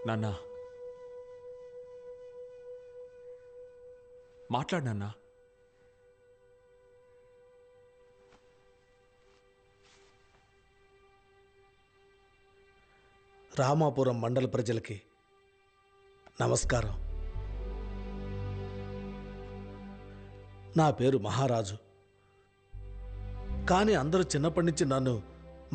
నాన్నా మాట్లాడు నాన్నా. రామాపురం మండల ప్రజలకి నమస్కారం. నా పేరు మహారాజు. కానీ అందరూ చిన్నప్పటి నుంచి నన్ను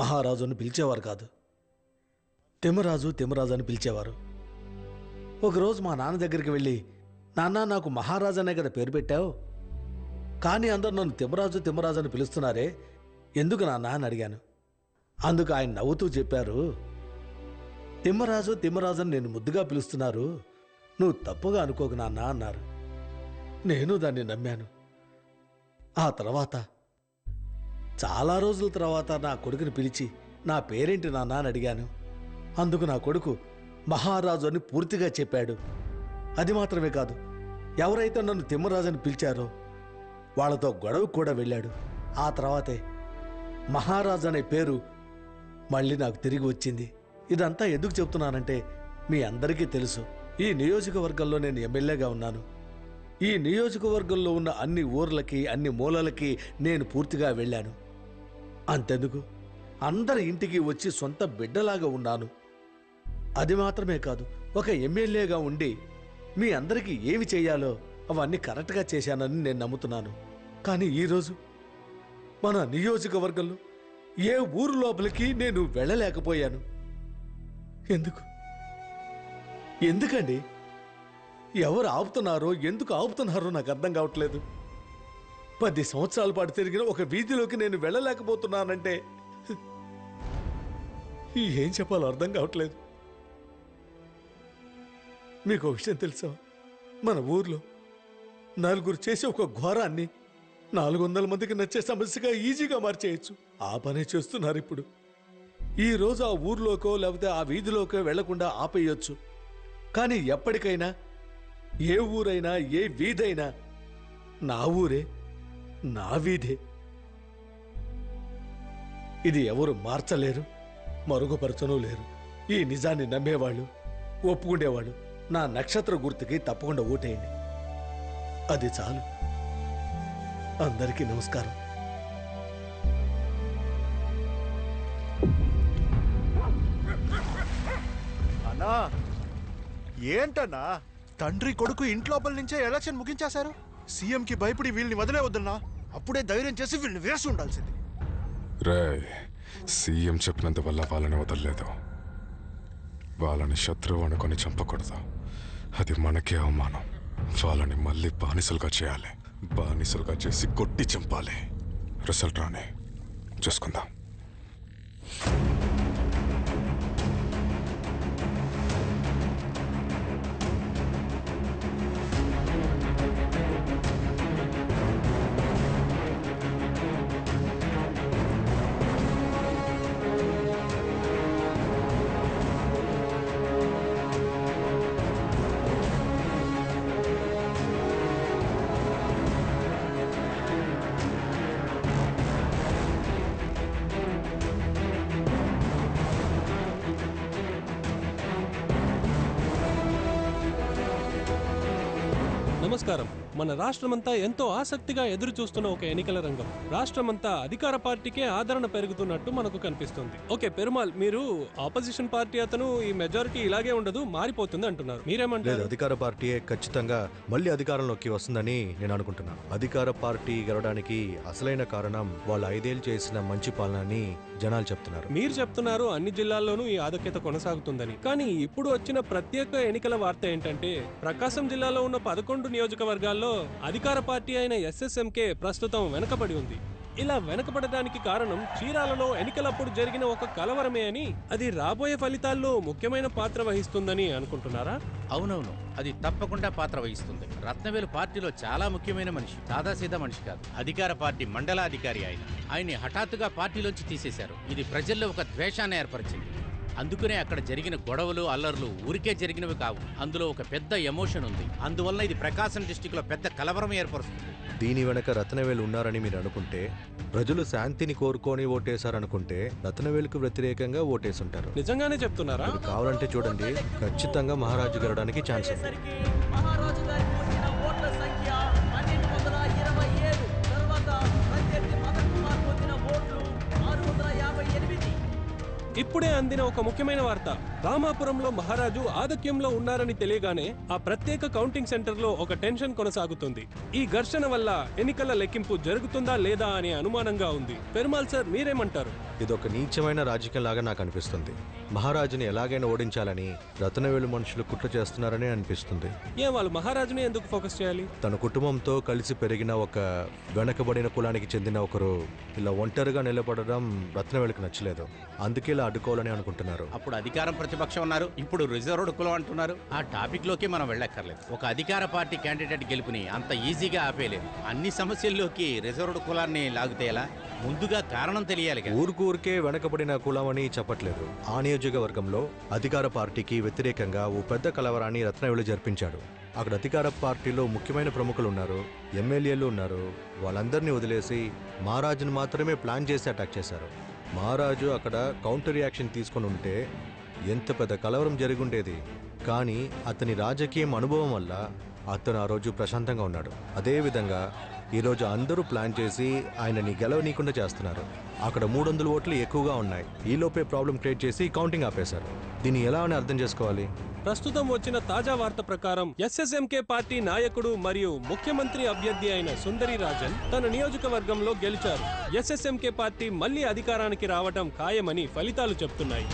మహారాజు అని పిలిచేవారు కాదు. తిమ్మరాజు తిమ్మరాజు అని పిలిచేవారు. ఒకరోజు మా నాన్న దగ్గరికి వెళ్ళి, నాన్న నాకు మహారాజు అనే కదా పేరు పెట్టావు, కానీ అందరూ నన్ను తిమ్మరాజు తిమ్మరాజు అని పిలుస్తున్నారే, ఎందుకు నాన్న అని అడిగాను. అందుకు ఆయన నవ్వుతూ చెప్పారు, తిమ్మరాజు తిమ్మరాజు అని నేను ముద్దుగా పిలుస్తున్నారు, నువ్వు తప్పుగా అనుకోకు నాన్న అన్నారు. నేను దాన్ని నమ్మాను. ఆ తర్వాత చాలా రోజుల తర్వాత నా కొడుకుని పిలిచి నా పేరేంటి నాన్న అని అడిగాను. అందుకు నా కొడుకు మహారాజు అని పూర్తిగా చెప్పాడు. అది మాత్రమే కాదు, ఎవరైతే నన్ను తిమ్మరాజు అని పిలిచారో వాళ్ళతో గొడవ కూడా వెళ్ళాడు. ఆ తర్వాతే మహారాజు అనే పేరు మళ్ళీ నాకు తిరిగి వచ్చింది. ఇదంతా ఎందుకు చెప్తున్నానంటే మీ అందరికీ తెలుసు, ఈ నియోజకవర్గంలో నేను ఎమ్మెల్యేగా ఉన్నాను. ఈ నియోజకవర్గంలో ఉన్న అన్ని ఊర్లకి అన్ని మూలలకి నేను పూర్తిగా వెళ్ళాను. అంతెందుకు, అందరి ఇంటికి వచ్చి సొంత బిడ్డలాగా ఉన్నాను. అది మాత్రమే కాదు, ఒక ఎమ్మెల్యేగా ఉండి మీ అందరికీ ఏమి చేయాలో అవన్నీ కరెక్ట్గా చేశానని నేను నమ్ముతున్నాను. కానీ ఈరోజు మన నియోజకవర్గంలో ఏ ఊరు లోపలికి నేను వెళ్ళలేకపోయాను. ఎందుకండి? ఎవరు ఆపుతున్నారో, ఎందుకు ఆపుతున్నారో నాకు అర్థం కావట్లేదు. 10 సంవత్సరాల పాటు తిరిగిన ఒక వీధిలోకి నేను వెళ్ళలేకపోతున్నానంటే ఏం చెప్పాలో అర్థం కావట్లేదు. మీకు ఒక విషయం తెలుసా? మన ఊర్లో నలుగురు చేసే ఒక ఘోరాన్ని 400 మందికి నచ్చే సమస్యగా ఈజీగా మార్చేయచ్చు. ఆ పనే చేస్తున్నారు ఇప్పుడు. ఈరోజు ఆ ఊర్లోకో లేకపోతే ఆ వీధిలోకో వెళ్లకుండా ఆపేయొచ్చు. కానీ ఎప్పటికైనా ఏ ఊరైనా ఏ వీధైనా నా ఊరే, నా వీధే. ఇది ఎవరు మార్చలేరు, మరుగుపరచనూ లేరు. ఈ నిజాన్ని నమ్మేవాళ్ళు, ఒప్పుకుండేవాళ్ళు నా నక్షత్ర గుర్తుకి తప్పకుండా ఓటేయండి. అది చాలు. అందరికీ నమస్కారం. అన్నా, ఏంటన్నా తండ్రి కొడుకు ఇంట్లోపల నుంచే ఎలక్షన్ ముగించేశారు. సీఎంకి భయపడి వీళ్ళని వదిలే వద్దన్నా. అప్పుడే ధైర్యం చేసి వీళ్ళని వేసి ఉండాల్సింది. రే, సీఎం చెప్పినంత వల్ల వాళ్ళని వదలలేదు. వాళ్ళని శత్రువు అనుకొని చంపకూడదు. అది మనకే అవమానం. వాళ్ళని మళ్ళీ బానిసలుగా చేయాలి. బానిసలుగా చేసి కొట్టి చంపాలి. రిజల్ట్ రాని చూసుకుందాం. నమస్కారం. మన రాష్ట్రమంతా ఎంతో ఆసక్తిగా ఎదురు చూస్తున్న ఒక ఎన్నికల రంగం. రాష్ట్రమంతా అధికార పార్టీకే ఆదరణ పెరుగుతున్నట్టు మనకు కనిపిస్తుంది. ఓకే పెరుమాల్, మీరు ఆపోజిషన్ పార్టీ అతను ఈ మెజారిటీ ఇలాగే ఉండదు, మారిపోతుంది అంటున్నారు. మీరేమంటారు? అధికార పార్టీయే ఖచ్చితంగా మళ్ళీ అధికారంలోకి వస్తుందని నేను అనుకుంటున్నాను. అధికార పార్టీ గెలవడానికి అసలైన కారణం వాళ్ళు 5 ఏళ్ళు చేసిన మంచి పాలనని జనాలు చెప్తున్నారు. మీరు చెప్తున్నారు అన్ని జిల్లాల్లోనూ ఈ ఆధిక్యత కొనసాగుతుందని. కానీ ఇప్పుడు వచ్చిన ప్రత్యేక ఎన్నికల వార్త ఏంటంటే ప్రకాశం జిల్లాలో ఉన్న 11 నియోజకవర్గాల్లో అధికార పార్టీ అయిన ఎస్ఎస్ఎంకే ప్రస్తుతం వెనకబడి ఉంది. ఇలా వెనకబడడానికి కారణం చీరాలలో ఎన్నికలప్పుడు జరిగిన ఒక కలవరమే అని, అది రాబోయే ఫలితాల్లో ముఖ్యమైన పాత్ర వహిస్తుందని అనుకుంటున్నారా? అవునవును, అది తప్పకుండా పాత్ర వహిస్తుంది. రత్నవేలు పార్టీలో చాలా ముఖ్యమైన మనిషి, సాదాసీదా మనిషి కాదు. అధికార పార్టీ మండలాధికారి ఆయన్ని హఠాత్తుగా పార్టీలోంచి తీసేశారు. ఇది ప్రజల్లో ఒక ద్వేషాన్ని ఏర్పరిచింది. అందుకనే అక్కడ జరిగిన గొడవలు అల్లర్లు ఊరికే జరిగినవి కావు. అందులో ఒక పెద్ద ఎమోషన్ ఉంది. అందువల్ల ఇది ప్రకాశం డిస్టిక్ లో పెద్ద కలవరం ఏర్పరుస్తుంది. దీని వెనక రత్నవేలు ఉన్నారని మీరు అనుకుంటే, ప్రజలు శాంతిని కోరుకొని ఓటేశారనుకుంటే రత్నవేలుకు వ్యతిరేకంగా ఓటేసుంటారు. నిజంగానే చెప్తున్నారా? మీరు కావాలంటే చూడండి, ఖచ్చితంగా మహారాజు గెలవడానికి ఛాన్స్ ఉంది. మహారాజు గారికి వచ్చిన ఓట్ల సంఖ్య 1227. తర్వాత ప్రత్యర్థి మదన్ కుమార్ పొందిన ఓట్లు 658. ఇప్పుడే అందిన ఒక ముఖ్యమైన వార్త. రామాపురంలో మహారాజు ఆధిక్యంలో ఉన్నారని తెలియగానే ఆ ప్రత్యేక కౌంటింగ్ సెంటర్ లో ఒక టెన్షన్ కొనసాగుతుంది. ఈ ఘర్షణ వల్ల ఎన్నికల లెక్కింపు జరుగుతుందా లేదా అనే అనుమానంగా ఉంది. పెరుమాల్ సార్, మీరేమంటారు? ఇదొక నీచమైన రాజకీయం లాగా నాకు అనిపిస్తుంది. మహారాజుని ఎలాగైనా ఓడించాలని రత్నవేలు మనుషులు కుట్ర చేస్తున్నారని అనిపిస్తుంది. వాళ్ళు మహారాజుని ఎందుకు ఫోకస్ చేయాలి? తన కుటుంబంతో కలిసి పెరిగిన ఒక వెనకబడిన కులానికి చెందిన ఒకరు ఇలా ఒంటరిగా నిలబడడం రత్నవేలుకు నచ్చలేదు. అందుకే ఇలా అడ్డుకోవాలని అనుకుంటున్నారు. అప్పుడు అధికారం ప్రతిపక్షం ఉన్నారు, ఇప్పుడు రిజర్వ్డ్ కులం అంటున్నారు. ఆ టాపిక్ లోకి మనం వెళ్ళక్కర్లేదు. ఒక అధికార పార్టీ క్యాండిడేట్ గెలుపుని అంత ఈజీగా ఆపేయలేదు. అన్ని సమస్యల్లోకి రిజర్వ్డ్ కులాన్ని లాగితే ఎలా? ముందుగా కారణం తెలియాలి. ఊరికే వెనకబడిన కులం అని చెప్పట్లేదు. ఆ నియోజకవర్గంలో అధికార పార్టీకి వ్యతిరేకంగా ఓ పెద్ద కలవరాన్ని రత్నవేలు జరిపించాడు. అక్కడ అధికార పార్టీలో ముఖ్యమైన ప్రముఖులు ఉన్నారు, ఎమ్మెల్యేలు ఉన్నారు. వాళ్ళందరినీ వదిలేసి మహారాజును మాత్రమే ప్లాన్ చేసి అటాక్ చేశారు. మహారాజు అక్కడ కౌంటర్ రియాక్షన్ తీసుకొని ఉంటే ఎంత పెద్ద కలవరం జరిగుండేది. కానీ అతని రాజకీయం అనుభవం వల్ల అతను ఆ రోజు ప్రశాంతంగా ఉన్నాడు. అదేవిధంగా ఈరోజు అందరూ ప్లాన్ చేసి ఆయనని గెలవనీయకుండా చేస్తున్నారు. అక్కడ 300 ఓట్లు ఎక్కువగా ఉన్నాయి. ఈలోపే ప్రాబ్లం క్రియేట్ చేసి కౌంటింగ్ ఆపేశారు. దీన్ని ఎలా అని అర్థం చేసుకోవాలి? ప్రస్తుతం వచ్చిన తాజా వార్త ప్రకారం ఎస్ఎస్ఎంకే పార్టీ నాయకుడు మరియు ముఖ్యమంత్రి అభ్యర్థి అయిన సుందరి రాజన్ తన నియోజకవర్గంలో గెలిచారు. ఎస్ఎస్ఎంకే పార్టీ మళ్లీ అధికారానికి రావడం ఖాయమని ఫలితాలు చెప్తున్నాయి.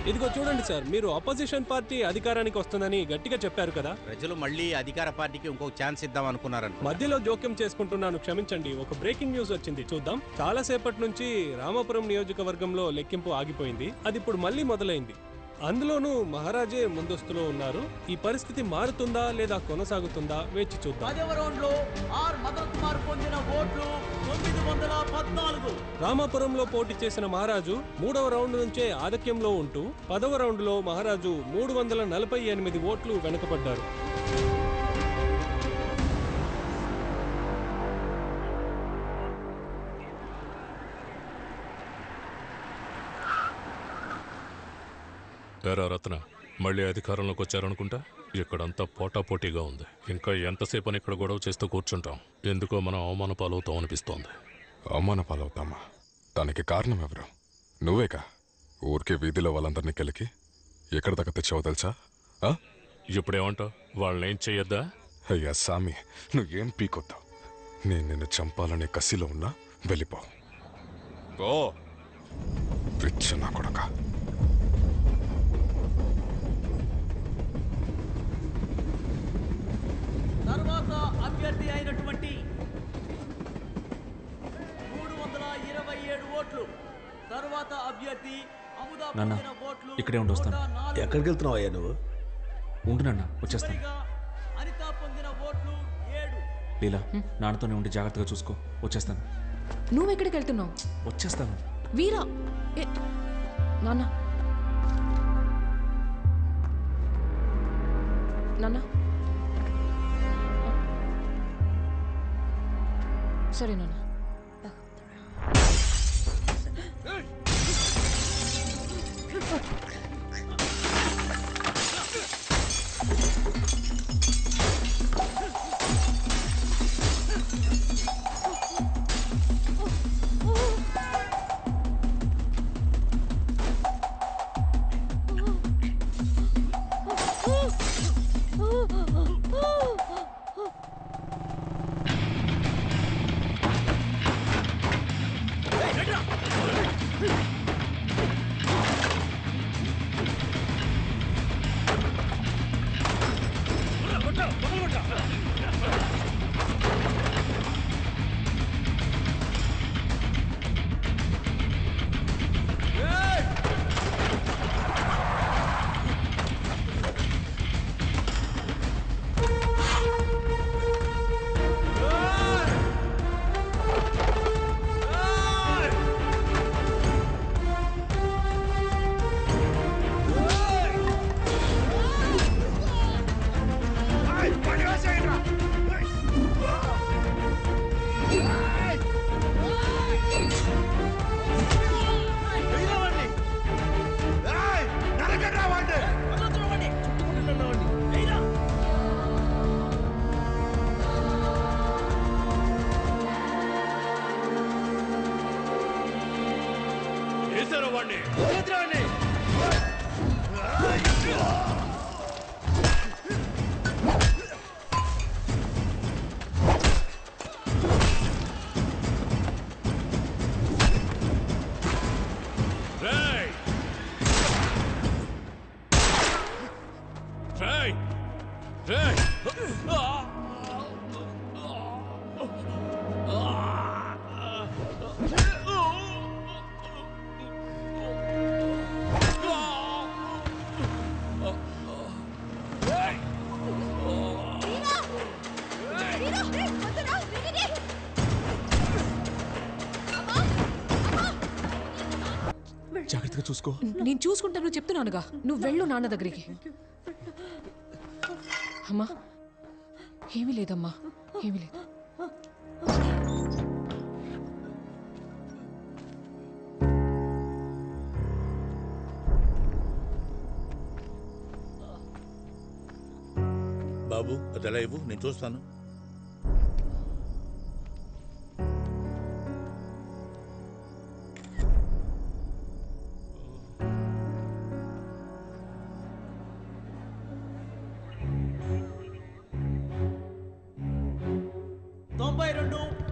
ఇదిగో చూడండి సార్, మీరు అపోజిషన్ పార్టీ అధికారానికి వస్తుందని గట్టిగా చెప్పారు కదా. ప్రజలు మళ్ళీ అధికార పార్టీకి ఇంకొక ఛాన్స్ ఇద్దాం అనుకున్నారని. మధ్యలో జోక్యం చేసుకుంటున్నాను, క్షమించండి. ఒక బ్రేకింగ్ న్యూస్ వచ్చింది, చూద్దాం. చాలా సేపటి నుంచి రామాపురం నియోజకవర్గంలో లెక్కింపు ఆగిపోయింది. అది ఇప్పుడు మళ్ళీ మొదలైంది. అందులోనూ మహారాజే ముందస్తులో ఉన్నారు. ఈ పరిస్థితి మారుతుందా లేదా కొనసాగుతుందా వేచి చూద్దాం. 10వ రౌండ్లో ఆర్ మదన్ కుమార్ పొందిన ఓట్లు 914. రామాపురంలో పోటీ చేసిన మహారాజు 3వ రౌండ్ నుంచే ఆధిక్యంలో ఉంటూ 10వ రౌండ్లో మహారాజు 348 ఓట్లు వెనుకబడ్డారు. ఎరా రత్న, మళ్ళీ అధికారంలోకి వచ్చారనుకుంటా. ఇక్కడంతా పోటాపోటీగా ఉంది. ఇంకా ఎంతసేపు అని ఇక్కడ గొడవ చేస్తూ కూర్చుంటాం? ఎందుకో మనం అవమాన పాలవుతాం అనిపిస్తోంది. అవమాన పాలవుతామా? దానికి కారణం ఎవరు? నువ్వేగా ఊరికే వీధిలో వాళ్ళందరినీ కలికి ఎక్కడ దాకా తెచ్చావో తెలుసా? ఇప్పుడేమంటావు? వాళ్ళనేం చెయ్యొద్దా? అయ్యా సామి, నువ్వేం పీకొద్దావు. నేను నిన్ను చంపాలనే కసిలో ఉన్నా వెళ్ళిపో. ఓ పిచ్చ నా కొడక. తర్వాత అభ్యర్థి అయినటువంటి 327 ఓట్లు. తర్వాత అభ్యర్థి అముదా పొందిన ఓట్లు ఇక్కడే ఉండొస్తాను. ఎక్కడికి వెళ్తున్నావు అయ్యా నువ్వు? ఉండు నాన్న, వచ్చేస్తాను. అనిత పొందిన ఓట్లు 7. లీలా, నాన్నతోనే ఉండి జాగ్రత్తగా చూసుకో. వచ్చేస్తాను. నువ్వెక్కడికి వెళ్తున్నావు? వచ్చేస్తాను. వీరా, నాన్న నాన్న సరే నాన్న. జాగ్రత్తగా చూసుకో. నేను చూసుకుంటాను చెప్తున్నానుగా. నువ్వు వెళ్ళు నాన్న దగ్గరికి. అమ్మా ఏమీ లేదమ్మా, ఏమీ లేదు. బాబు అది ఎలా ఇవ్వు, నేను చూస్తాను.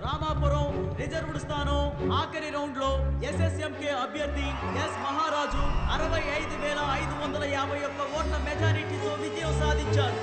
రామాపురం రిజర్వ్డ్ స్థానం ఆఖరి రౌండ్ లో ఎస్ఎస్ఎంకే అభ్యర్థి ఎస్ మహారాజు 65,551 ఓట్ల మెజారిటీతో విజయం సాధించారు.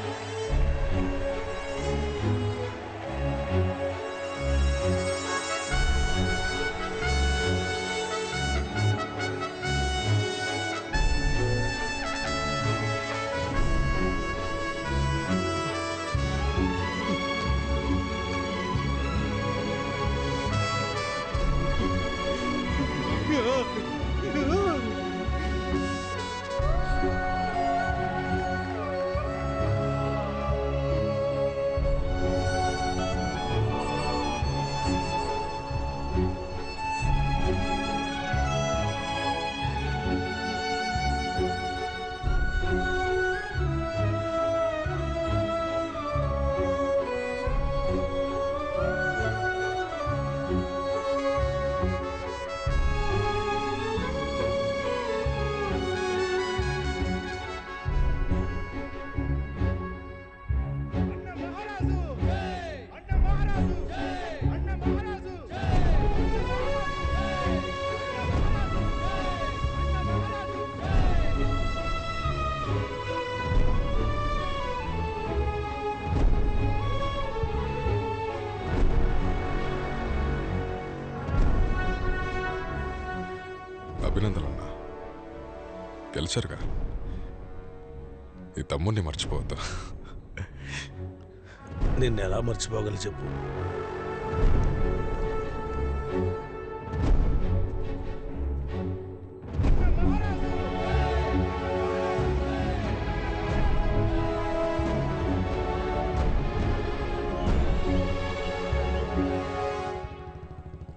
అభినందనన్నా, గెలిచారుగా. ఈ తమ్ముడిని మర్చిపోవద్దు. నిన్ను ఎలా మర్చిపోగలి చెప్పు.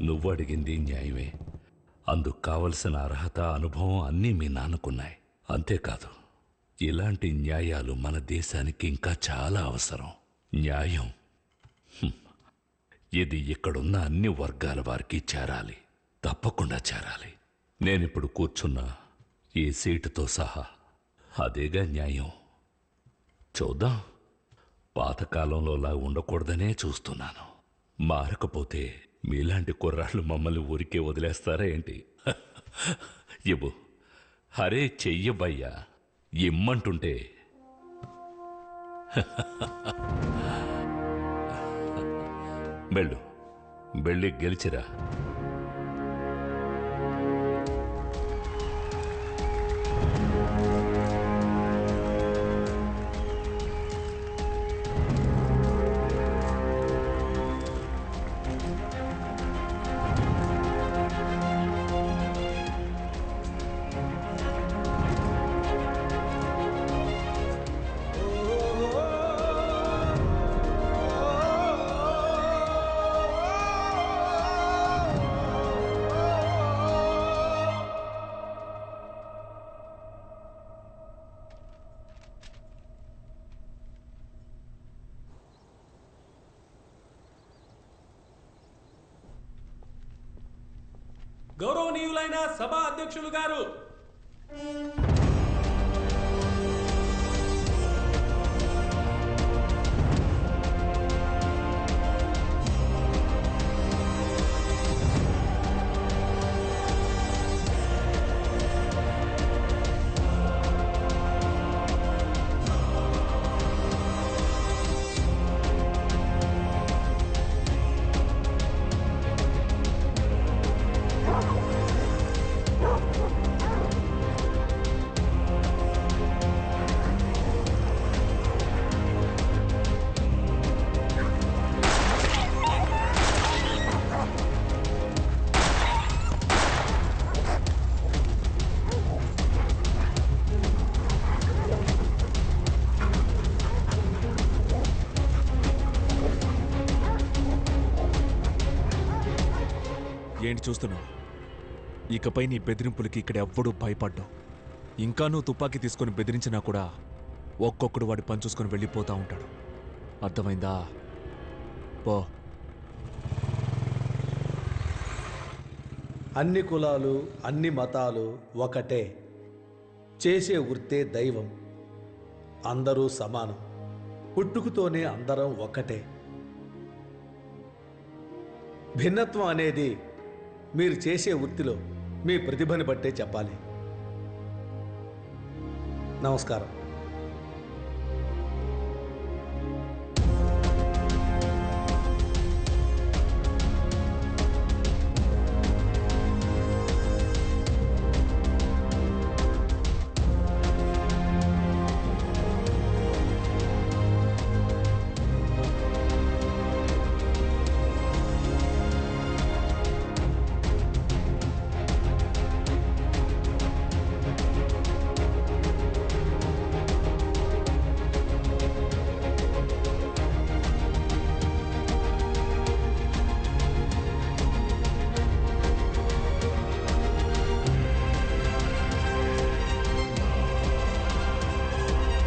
నువ్వు అడిగింది న్యాయమే. అందుకు కావలసిన అర్హత, అనుభవం అన్నీ మీ నాన్నకున్నాయి. అంతేకాదు, ఇలాంటి న్యాయాలు మన దేశానికి ఇంకా చాలా అవసరం. న్యాయం ఇది ఇక్కడున్న అన్ని వర్గాల వారికి చేరాలి, తప్పకుండా చేరాలి. నేనిప్పుడు కూర్చున్న ఈ సీటుతో సహా అదేగా న్యాయం. చూద్దాం. పాతకాలంలోలా ఉండకూడదనే చూస్తున్నాను. మారకపోతే మీలాంటి కుర్రాళ్ళు మమ్మల్ని ఊరికే వదిలేస్తారా ఏంటి? ఇవ్వు. హరే చెయ్యబయ్యా, ఇమ్మంటుంటే. వెళ్ళు, వెళ్ళి గెలిచిరా. గౌరవనీయులైన సభా అధ్యక్షులు గారు, ఏంటి చూస్తున్నావు? ఇకపై నీ బెదిరింపులకి ఇక్కడ ఎవ్వడూ భయపడ్డావు. ఇంకా నువ్వు తుపాకీ తీసుకొని బెదిరించినా కూడా ఒక్కొక్కడు వాడి పని చూసుకొని వెళ్ళిపోతా ఉంటాడు. అర్థమైందా? పో. అన్ని కులాలు, అన్ని మతాలు ఒకటే. చేసే వృత్తే దైవం. అందరూ సమానం. పుట్టుకతోనే అందరం ఒకటే. భిన్నత్వం అనేది మీరు చేసే వృత్తిలో మీ ప్రతిభని బట్టే చెప్పాలి. నమస్కారం.